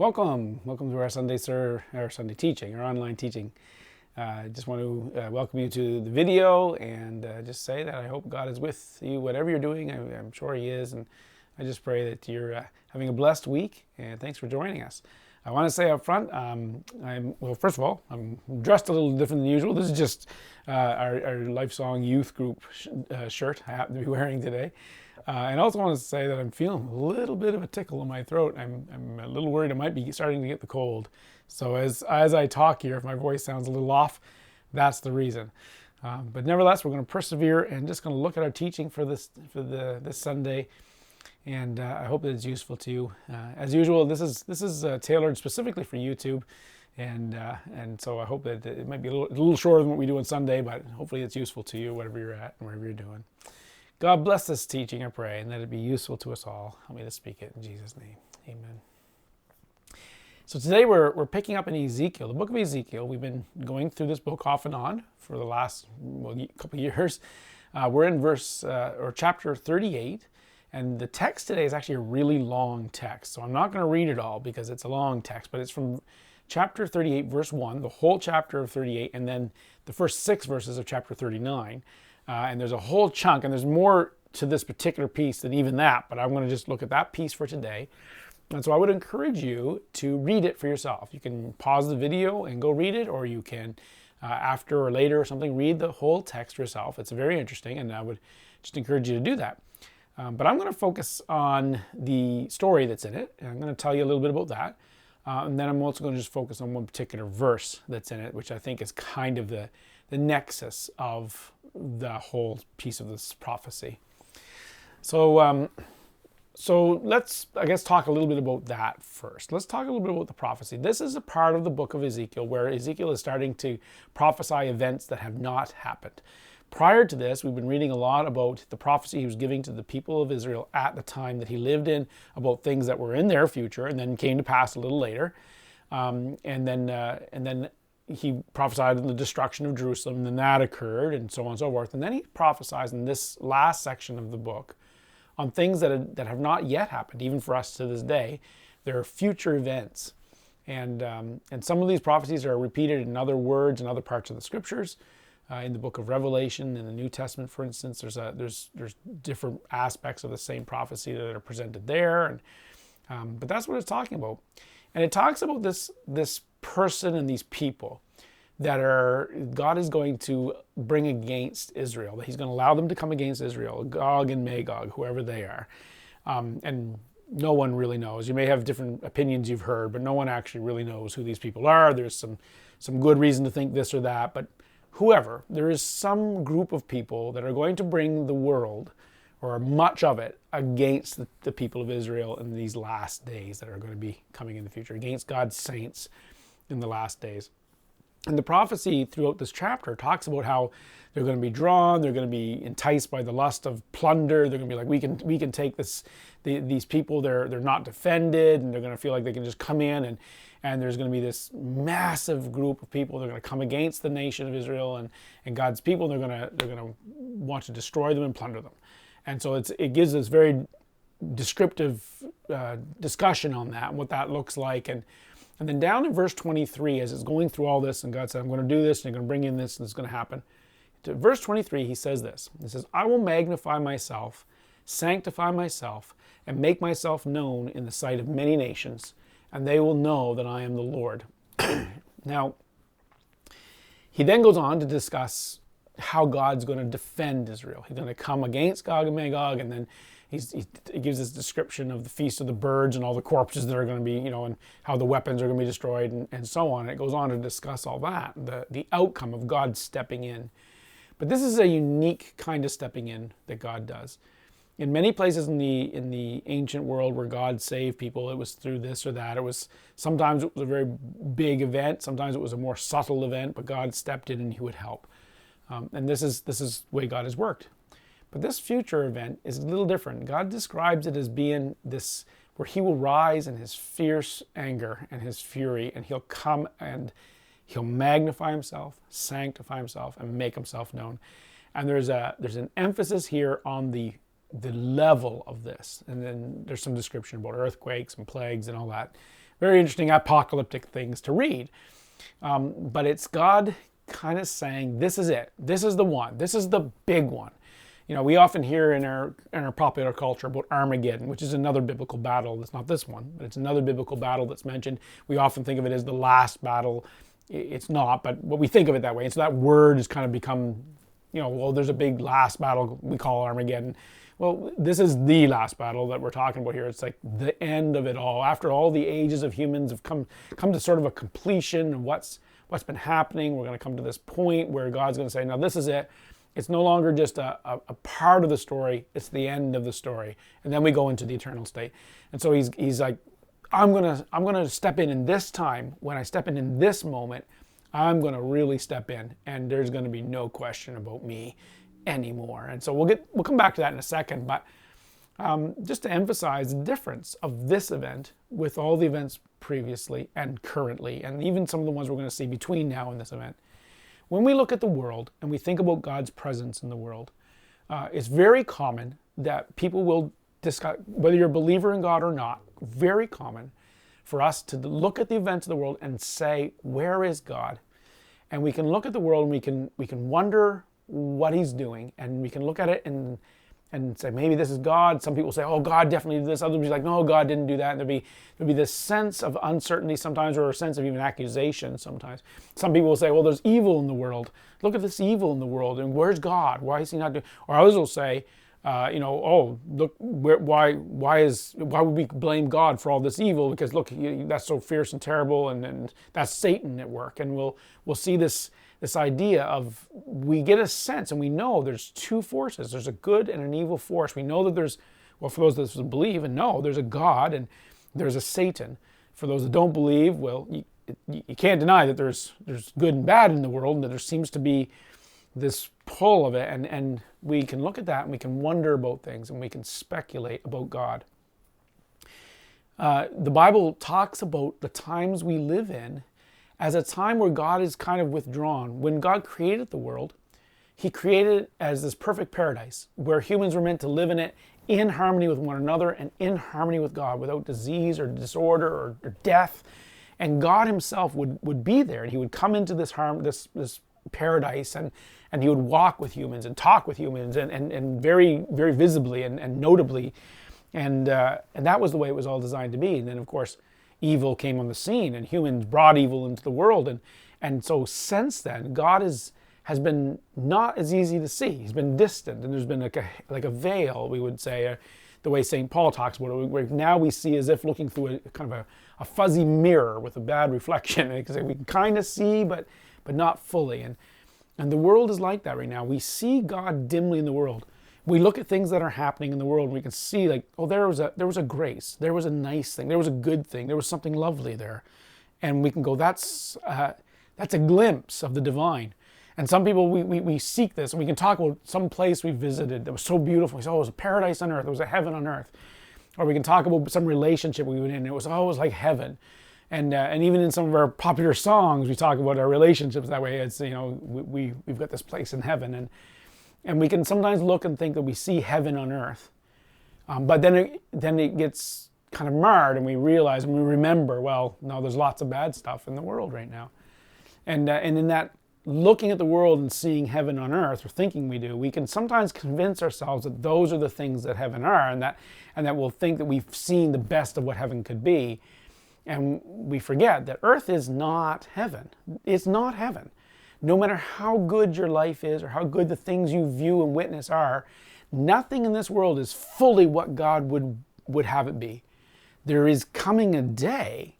Welcome to our Sunday teaching, our online teaching. I just want to welcome you to the video and just say that I hope God is with you, whatever you're doing. I'm sure He is, and I just pray that you're having a blessed week. And thanks for joining us. I want to say up front, first of all, I'm dressed a little different than usual. This is just our Lifesong Youth Group shirt I happen to be wearing today. And I also want to say that I'm feeling a little bit of a tickle in my throat. I'm a little worried I might be starting to get the cold. So as I talk here, if my voice sounds a little off, that's the reason. But nevertheless, we're going to persevere and just going to look at our teaching for this Sunday. And I hope that it's useful to you. As usual, this is tailored specifically for YouTube. And so I hope that it might be a little shorter than what we do on Sunday, but hopefully it's useful to you, whatever you're at and whatever you're doing. God bless this teaching, I pray, and that it be useful to us all. Help me to speak it in Jesus' name. Amen. So today we're picking up in Ezekiel, the book of Ezekiel. We've been going through this book off and on for the last couple of years. We're in chapter 38, and the text today is actually a really long text. So I'm not going to read it all because it's a long text, but it's from chapter 38, verse 1, the whole chapter of 38, and then the first 6 verses of chapter 39. And there's a whole chunk, and there's more to this particular piece than even that, but I'm going to just look at that piece for today. And so I would encourage you to read it for yourself. You can pause the video and go read it, or you can, after or later or something, read the whole text yourself. It's very interesting, and I would just encourage you to do that. But I'm going to focus on the story that's in it, and I'm going to tell you a little bit about that. And then I'm also going to just focus on one particular verse that's in it, which I think is kind of the nexus of the whole piece of this prophecy. So let's, I guess, talk a little bit about that first. Let's talk a little bit about the prophecy. This is a part of the book of Ezekiel where Ezekiel is starting to prophesy events that have not happened. Prior to this, we've been reading a lot about the prophecy he was giving to the people of Israel at the time that he lived in, about things that were in their future and then came to pass a little later. And then he prophesied on the destruction of Jerusalem, and then that occurred, and so on and so forth. And then he prophesies in this last section of the book on things that have not yet happened, even for us to this day. There are future events. And some of these prophecies are repeated in other words and other parts of the scriptures. In the book of Revelation, in the New Testament, for instance, there's different aspects of the same prophecy that are presented there. But that's what it's talking about. And it talks about this person and these people that God is going to bring against Israel, that he's going to allow them to come against Israel, Gog and Magog, whoever they are. And no one really knows. You may have different opinions you've heard, but no one actually really knows who these people are. There's some good reason to think this or that, but whoever, there is some group of people that are going to bring the world, or much of it, against the people of Israel in these last days that are going to be coming in the future, against God's saints in the last days. And the prophecy throughout this chapter talks about how they're going to be drawn, they're going to be enticed by the lust of plunder, they're going to be like, we can take these people, they're not defended, and they're going to feel like they can just come in, and there's going to be this massive group of people that are going to come against the nation of Israel and God's people, and they're going to want to destroy them and plunder them. And so it gives this very descriptive discussion on that and what that looks like. And then down in verse 23, as it's going through all this, and God said, I'm going to do this, and you're going to bring in this, and it's going to happen. To verse 23, he says this. He says, I will magnify myself, sanctify myself, and make myself known in the sight of many nations, and they will know that I am the Lord. Now, he then goes on to discuss how God's going to defend Israel. He's going to come against Gog and Magog, and then he gives this description of the Feast of the Birds and all the corpses that are going to be, and how the weapons are going to be destroyed and so on. And it goes on to discuss all that, the outcome of God stepping in. But this is a unique kind of stepping in that God does. In many places in the ancient world where God saved people, it was through this or that. Sometimes it was a very big event, sometimes it was a more subtle event, but God stepped in and he would help. And this is the way God has worked. But this future event is a little different. God describes it as being this, where he will rise in his fierce anger and his fury, and he'll come and he'll magnify himself, sanctify himself, and make himself known. And there's an emphasis here on the level of this. And then there's some description about earthquakes and plagues and all that. very interesting apocalyptic things to read. But it's God kind of saying, this is it. This is the one. This is the big one. You know, we often hear in our popular culture about Armageddon, which is another biblical battle. It's not this one, but it's another biblical battle that's mentioned. We often think of it as the last battle. It's not, but we think of it that way. And so that word has kind of become, you know, well, there's a big last battle we call Armageddon. Well, this is the last battle that we're talking about here. It's like the end of it all. After all the ages of humans have come to sort of a completion of what's been happening, we're going to come to this point where God's going to say, now this is it. It's no longer just a part of the story. It's the end of the story. And then we go into the eternal state. And so he's like, I'm gonna step in this time. When I step in this moment, I'm going to really step in, and there's going to be no question about me anymore. And so we'll come back to that in a second, but just to emphasize the difference of this event with all the events previously and currently, and even some of the ones we're going to see between now and this event. When we look at the world and we think about God's presence in the world, it's very common that people will discuss, whether you're a believer in God or not, very common for us to look at the events of the world and say, where is God? And we can look at the world and we can wonder what he's doing, and we can look at it and say, maybe this is God. Some people say, oh, God definitely did this. Others will be like, no, God didn't do that. And there'll be this sense of uncertainty sometimes, or a sense of even accusation sometimes. Some people will say, well, there's evil in the world. Look at this evil in the world, and where's God? Why is he not doing? Or others will say, oh, look, why would we blame God for all this evil? Because look, that's so fierce and terrible, and that's Satan at work. And we'll see this idea of, we get a sense and we know there's two forces. There's a good and an evil force. We know that there's, well, for those that believe and know, there's a God and there's a Satan. For those that don't believe, well, you can't deny that there's good and bad in the world, and that there seems to be this pull of it, and we can look at that and we can wonder about things and we can speculate about God. The Bible talks about the times we live in as a time where God is kind of withdrawn. When God created the world, he created it as this perfect paradise where humans were meant to live in it in harmony with one another and in harmony with God, without disease or disorder or death. And God himself would be there, and he would come into this paradise, and he would walk with humans and talk with humans and very, very visibly and notably. And that was the way it was all designed to be. And then, of course, evil came on the scene, and humans brought evil into the world. And so since then, God has been not as easy to see. He's been distant, and there's been like a veil, we would say, the way St. Paul talks about it, where now we see as if looking through a kind of a fuzzy mirror with a bad reflection. We can kind of see, but not fully. And the world is like that right now. We see God dimly in the world. We look at things that are happening in the world, and we can see, like, oh, there was a grace, there was a nice thing, there was a good thing, there was something lovely there. And we can go, that's a glimpse of the divine. And some people, we seek this, and we can talk about some place we visited that was so beautiful. We say, oh, it was a paradise on earth, it was a heaven on earth. Or we can talk about some relationship we were in, it was like heaven. And even in some of our popular songs, we talk about our relationships that way. It's, we've got this place in heaven. And we can sometimes look and think that we see heaven on earth. But then it gets kind of marred, and we realize and we remember, well, no, there's lots of bad stuff in the world right now. And in that looking at the world and seeing heaven on earth, or thinking we do, we can sometimes convince ourselves that those are the things that heaven are, and that we'll think that we've seen the best of what heaven could be. And we forget that earth is not heaven. It's not heaven. No matter how good your life is or how good the things you view and witness are, nothing in this world is fully what God would have it be. There is coming a day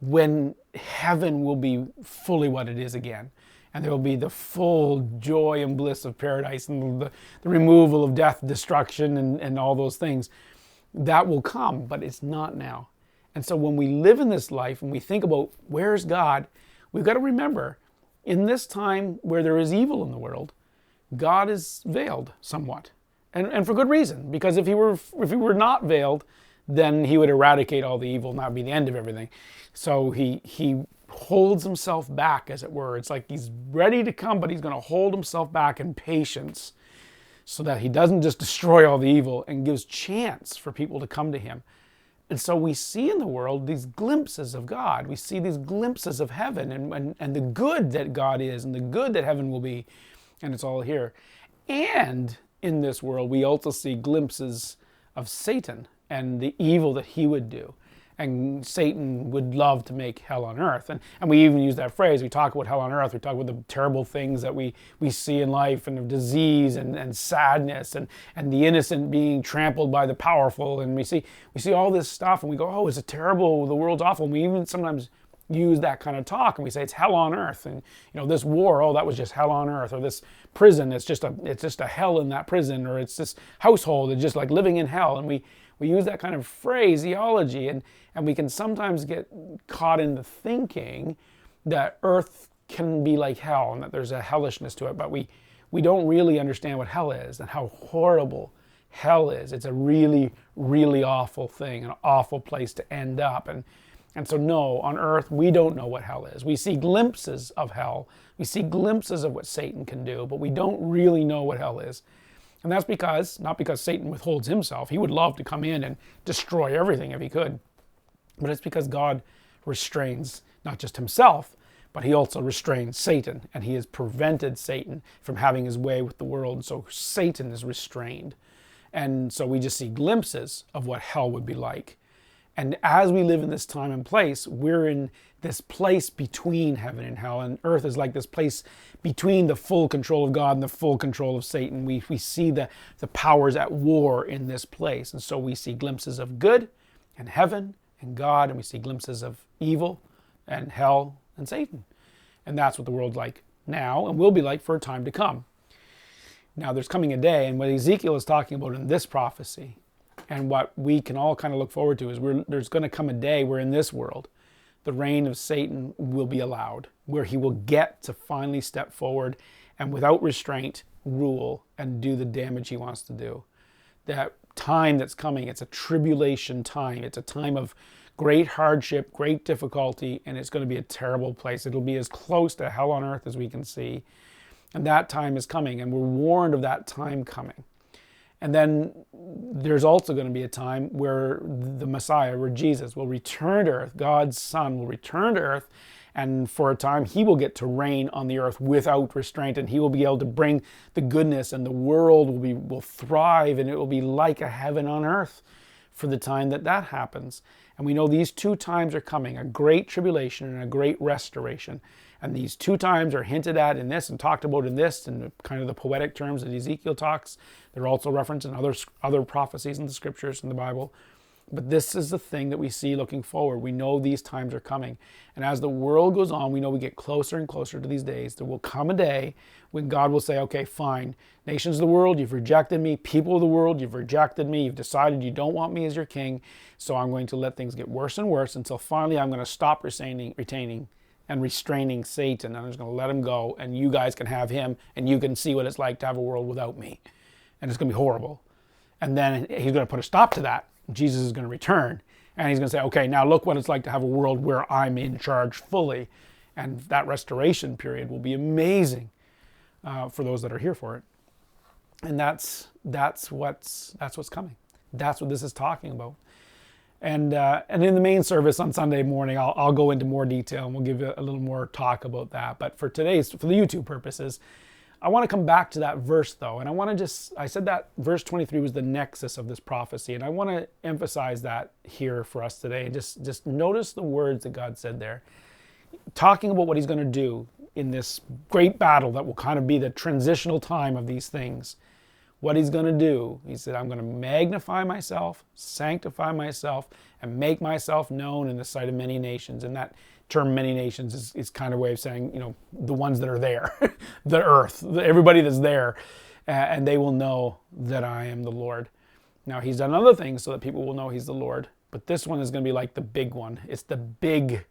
when heaven will be fully what it is again. And there will be the full joy and bliss of paradise, and the removal of death, destruction, and all those things. That will come, but it's not now. And so when we live in this life and we think about where's God, we've got to remember, in this time where there is evil in the world, God is veiled somewhat. And for good reason, because if he were not veiled, then he would eradicate all the evil, and that would be the end of everything. So he holds himself back, as it were. It's like he's ready to come, but he's going to hold himself back in patience so that he doesn't just destroy all the evil, and gives chance for people to come to him. And so we see in the world these glimpses of God. We see these glimpses of heaven and the good that God is and the good that heaven will be. And it's all here. And in this world, we also see glimpses of Satan and the evil that he would do. And Satan would love to make hell on earth. And we even use that phrase. We talk about hell on earth. We talk about the terrible things that we see in life, and of disease and sadness and the innocent being trampled by the powerful. And we see all this stuff and we go, oh, it's terrible. The world's awful. And we even sometimes use that kind of talk and we say it's hell on earth. And this war, oh, that was just hell on earth. Or this prison, it's just a hell in that prison. Or it's this household, it's just like living in hell. And we use that kind of phraseology, and we can sometimes get caught in the thinking that earth can be like hell and that there's a hellishness to it, but we don't really understand what hell is and how horrible hell is. It's a really, really awful thing, an awful place to end up. And so no, on earth, we don't know what hell is. We see glimpses of hell. We see glimpses of what Satan can do, but we don't really know what hell is. And that's not because Satan withholds himself. He would love to come in and destroy everything if he could. But it's because God restrains not just himself, but he also restrains Satan. And he has prevented Satan from having his way with the world. So Satan is restrained. And so we just see glimpses of what hell would be like. And as we live in this time and place, we're in this place between heaven and hell. And earth is like this place between the full control of God and the full control of Satan. We see the powers at war in this place. And so we see glimpses of good and heaven and God, and we see glimpses of evil and hell and Satan. And that's what the world's like now and will be like for a time to come. Now there's coming a day, and what Ezekiel is talking about in this prophecy, and what we can all kind of look forward to, is there's going to come a day where in this world, the reign of Satan will be allowed, where he will get to finally step forward and without restraint rule and do the damage he wants to do. That time that's coming, it's a tribulation time. It's a time of great hardship, great difficulty, and it's going to be a terrible place. It'll be as close to hell on earth as we can see. And that time is coming, and we're warned of that time coming. And then there's also going to be a time where the Messiah, where Jesus will return to earth, God's Son will return to earth, and for a time he will get to reign on the earth without restraint, and he will be able to bring the goodness, and the world will thrive, and it will be like a heaven on earth for the time that happens. And we know these two times are coming, a great tribulation and a great restoration. And these two times are hinted at in this and talked about in this, and kind of the poetic terms that Ezekiel talks. They're also referenced in other prophecies in the scriptures in the Bible. But this is the thing that we see looking forward. We know these times are coming. And as the world goes on, we know we get closer and closer to these days. There will come a day when God will say, okay, fine. Nations of the world, you've rejected me. People of the world, you've rejected me. You've decided you don't want me as your king. So I'm going to let things get worse and worse until finally I'm going to stop retaining and restraining Satan. I'm just going to let him go, and you guys can have him, and you can see what it's like to have a world without me. And it's going to be horrible. And then he's going to put a stop to that. Jesus is going to return, and he's going to say, okay, now look what it's like to have a world where I'm in charge fully. And that restoration period will be amazing for those that are here for it. And that's what's coming. That's what this is talking about. And in the main service on Sunday morning, I'll go into more detail, and we'll give you a little more talk about that. But for the YouTube purposes, I want to come back to that verse though. And I said that verse 23 was the nexus of this prophecy. And I want to emphasize that here for us today. Just notice the words that God said there, talking about what he's going to do in this great battle that will kind of be the transitional time of these things. What he's going to do, he said, I'm going to magnify myself, sanctify myself, and make myself known in the sight of many nations. And that term, many nations, is kind of a way of saying, the ones that are there, the earth, everybody that's there, and they will know that I am the Lord. Now, he's done other things so that people will know he's the Lord, but this one is going to be like the big one. It's the big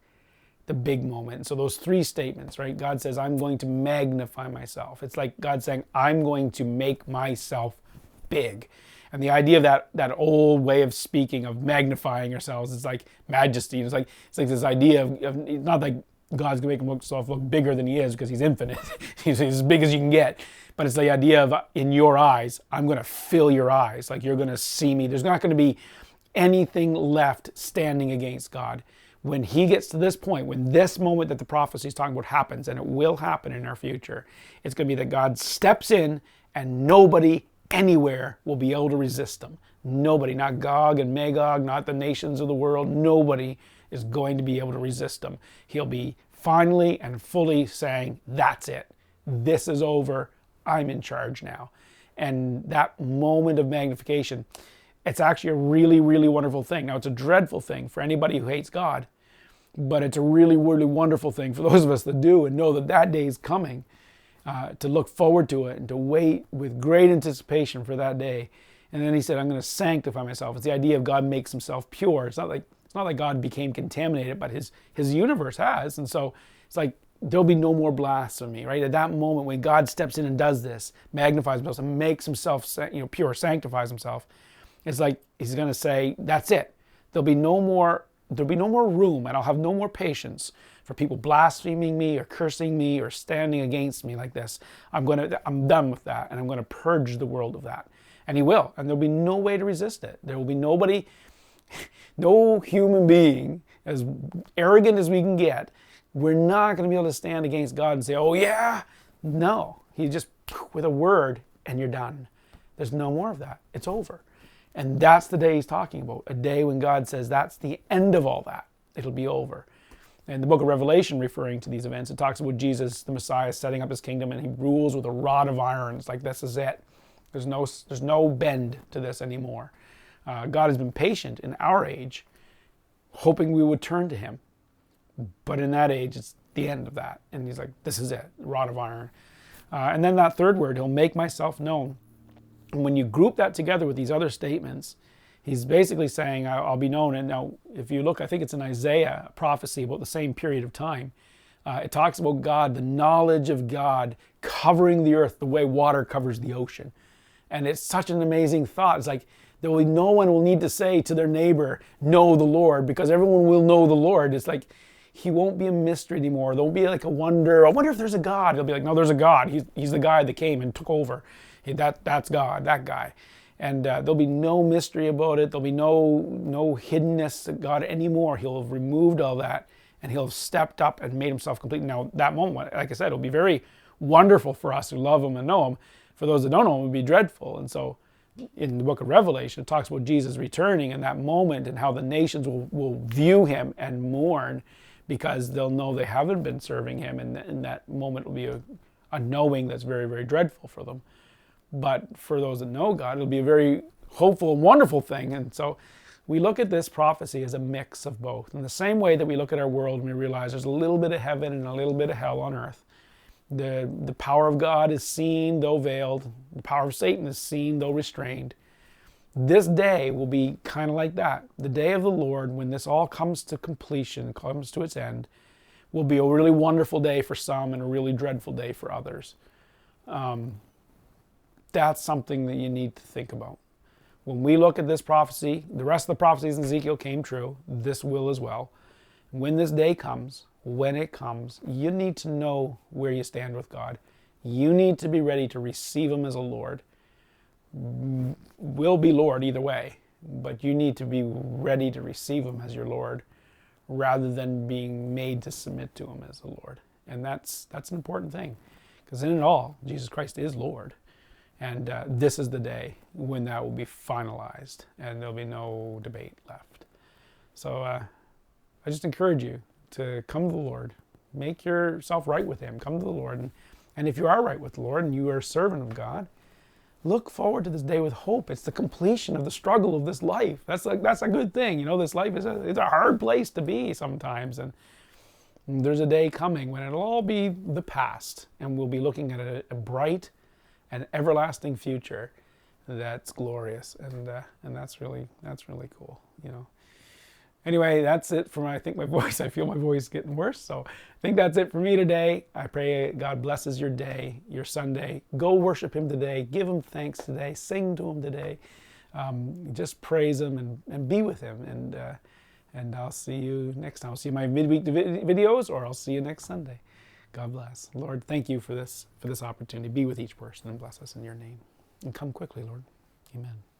moment. And so those three statements, right? God says, I'm going to magnify myself. It's like God saying, I'm going to make myself big. And the idea of that old way of speaking, of magnifying ourselves, is like majesty. It's like this idea of not like God's going to make himself look bigger than he is because he's infinite. He's as big as you can get. But it's the idea of, in your eyes, I'm going to fill your eyes. Like, you're going to see me. There's not going to be anything left standing against God. When he gets to this point, when this moment that the prophecy is talking about happens, and it will happen in our future, it's going to be that God steps in and nobody anywhere will be able to resist him. Nobody, not Gog and Magog, not the nations of the world, nobody is going to be able to resist him. He'll be finally and fully saying, that's it. This is over. I'm in charge now. And that moment of magnification, it's actually a really, really wonderful thing. Now, it's a dreadful thing for anybody who hates God, but it's a really, really wonderful thing for those of us that do and know that that day is coming, to look forward to it and to wait with great anticipation for that day. And then he said, I'm going to sanctify myself. It's the idea of God makes himself pure. It's not like God became contaminated, but his universe has. And so it's like there'll be no more blasphemy, right? At that moment when God steps in and does this, magnifies himself and makes himself pure, sanctifies himself, it's like he's going to say, that's it. There'll be no more room, and I'll have no more patience for people blaspheming me or cursing me or standing against me like this. I'm done with that, and I'm going to purge the world of that. And he will, and there'll be no way to resist it. There will be nobody, no human being, as arrogant as we can get, we're not going to be able to stand against God and say, oh yeah. No, he just, with a word, and you're done. There's no more of that. It's over. And that's the day he's talking about, a day when God says that's the end of all that. It'll be over. In the book of Revelation, referring to these events, it talks about Jesus, the Messiah, setting up his kingdom, and he rules with a rod of iron. It's like, this is it. There's no bend to this anymore. God has been patient in our age, hoping we would turn to him. But in that age, it's the end of that. And he's like, this is it, rod of iron. And then that third word, he'll make myself known. And when you group that together with these other statements, he's basically saying, I'll be known. And now, if you look, I think it's in Isaiah, a prophecy about the same period of time. It talks about God, the knowledge of God covering the earth the way water covers the ocean. And it's such an amazing thought. It's like, no one will need to say to their neighbor, know the Lord, because everyone will know the Lord. It's like, he won't be a mystery anymore. There won't be like a wonder. I wonder if there's a God. He'll be like, no, there's a God. He's the guy that came and took over. That's God, that guy. And there'll be no mystery about it. There'll be no hiddenness to God anymore. He'll have removed all that, and he'll have stepped up and made himself complete. Now, that moment, like I said, it'll be very wonderful for us who love him and know him. For those that don't know him, it would be dreadful. And so in the book of Revelation, it talks about Jesus returning in that moment and how the nations will view him and mourn because they'll know they haven't been serving him. And in that moment will be a knowing that's very, very dreadful for them. But for those that know God, it'll be a very hopeful and wonderful thing. And so we look at this prophecy as a mix of both. In the same way that we look at our world and we realize there's a little bit of heaven and a little bit of hell on earth. The power of God is seen, though veiled. The power of Satan is seen, though restrained. This day will be kind of like that. The day of the Lord, when this all comes to completion, comes to its end, will be a really wonderful day for some and a really dreadful day for others. That's something that you need to think about. When we look at this prophecy, the rest of the prophecies in Ezekiel came true. This will as well. When this day comes, when it comes, you need to know where you stand with God. You need to be ready to receive him as a Lord. Will be Lord either way, but you need to be ready to receive him as your Lord rather than being made to submit to him as a Lord. And that's an important thing, because in it all, Jesus Christ is Lord. And this is the day when that will be finalized and there'll be no debate left. So I just encourage you to come to the Lord. Make yourself right with him. Come to the Lord. And if you are right with the Lord and you are a servant of God, look forward to this day with hope. It's the completion of the struggle of this life. That's a good thing. You know, this life is a hard place to be sometimes. And there's a day coming when it'll all be the past and we'll be looking at a bright and everlasting future that's glorious. And that's really cool, you know. Anyway, that's it for I think my voice. I feel my voice getting worse. So I think that's it for me today. I pray God blesses your day, your Sunday. Go worship him today. Give him thanks today. Sing to him today. Just praise him and be with him. And I'll see you next time. I'll see you in my midweek videos, or I'll see you next Sunday. God bless. Lord, thank you for this opportunity. Be with each person and bless us in your name. And come quickly, Lord. Amen.